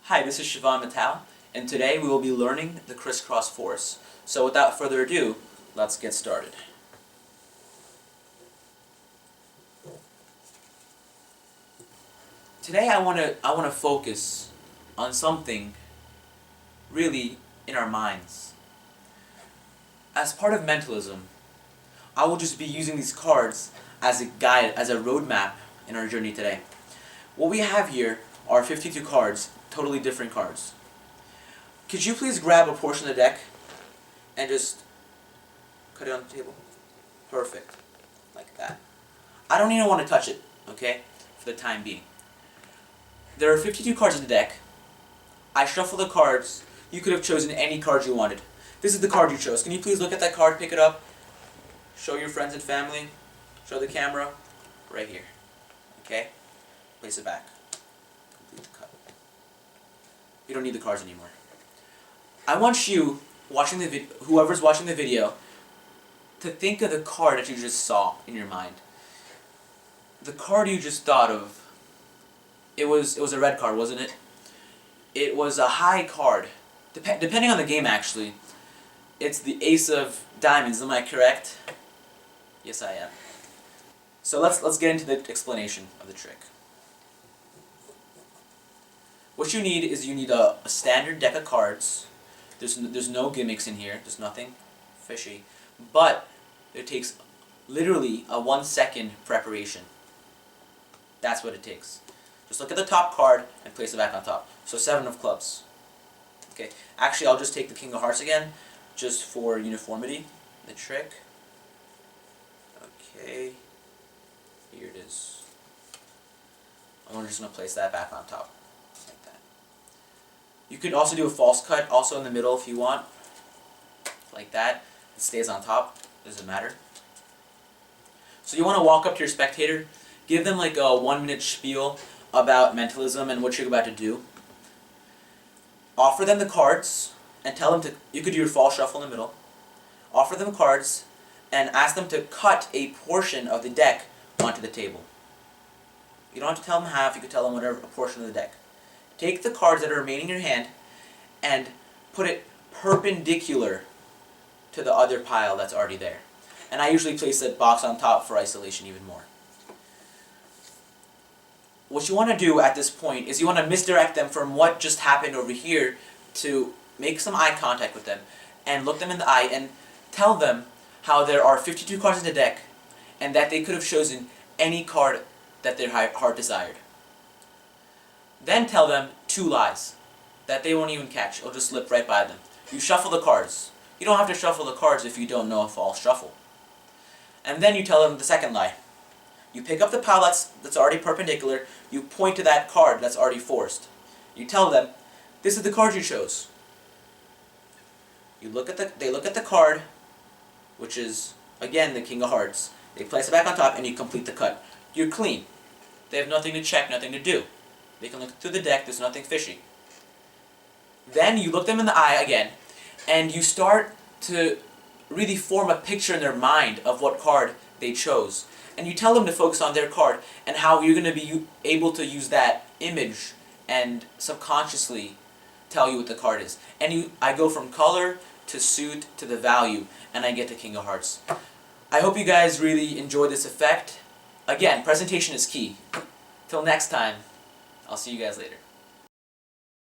Hi, this is Shivam Mittal, and today we will be learning the crisscross force. So without further ado, let's get started. Today I want to focus on something really in our minds. As part of mentalism, I will just be using these cards as a guide, as a roadmap in our journey today. What we have here are 52 cards, totally different cards. Could you please grab a portion of the deck and just cut it on the table? Perfect. Like that. I don't even want to touch it, okay, for the time being. There are 52 cards in the deck. I shuffle the cards. You could have chosen any card you wanted. This is the card you chose. Can you please look at that card, pick it up, show your friends and family, show the camera, right here. Okay? Place it back. Complete the cut. You don't need the cards anymore. I want you, whoever's watching the video, to think of the card that you just saw in your mind. The card you just thought of, it was a red card, wasn't it? It was a high card. Depending on the game, actually. It's the Ace of Diamonds, am I correct? Yes, I am. So let's get into the explanation of the trick. What you need is a standard deck of cards. There's no gimmicks in here. There's nothing fishy. But it takes literally a 1-second preparation. That's what it takes. Just look at the top card and place it back on top. So 7 of clubs. Okay. Actually, I'll just take the King of Hearts again, just for uniformity. The trick. Okay. Here it is. I'm just going to place that back on top. Like that. You could also do a false cut, also in the middle if you want. Like that. It stays on top. Doesn't matter. So you want to walk up to your spectator, give them like a 1-minute spiel about mentalism and what you're about to do. Offer them the cards and tell them to, you could do your false shuffle in the middle. Offer them cards and ask them to cut a portion of the deck onto the table. You don't have to tell them half, you could tell them whatever, a portion of the deck. Take the cards that are remaining in your hand and put it perpendicular to the other pile that's already there. And I usually place that box on top for isolation even more. What you want to do at this point is you want to misdirect them from what just happened over here to make some eye contact with them and look them in the eye and tell them how there are 52 cards in the deck and that they could have chosen any card that their heart desired. Then tell them 2 lies that they won't even catch. It'll just slip right by them. You shuffle the cards. You don't have to shuffle the cards if you don't know a false shuffle. And then you tell them the second lie. You pick up the pile that's already perpendicular, you point to that card that's already forced. You tell them, this is the card you chose. They look at the card, which is, again, the King of Hearts. They place it back on top and you complete the cut. You're clean. They have nothing to check, nothing to do. They can look through the deck, there's nothing fishy. Then you look them in the eye again, and you start to really form a picture in their mind of what card they chose. And you tell them to focus on their card and how you're going to be able to use that image and subconsciously tell you what the card is. And I go from color to suit to the value, and I get the King of Hearts. I hope you guys really enjoy this effect. Again, presentation is key. Till next time, I'll see you guys later.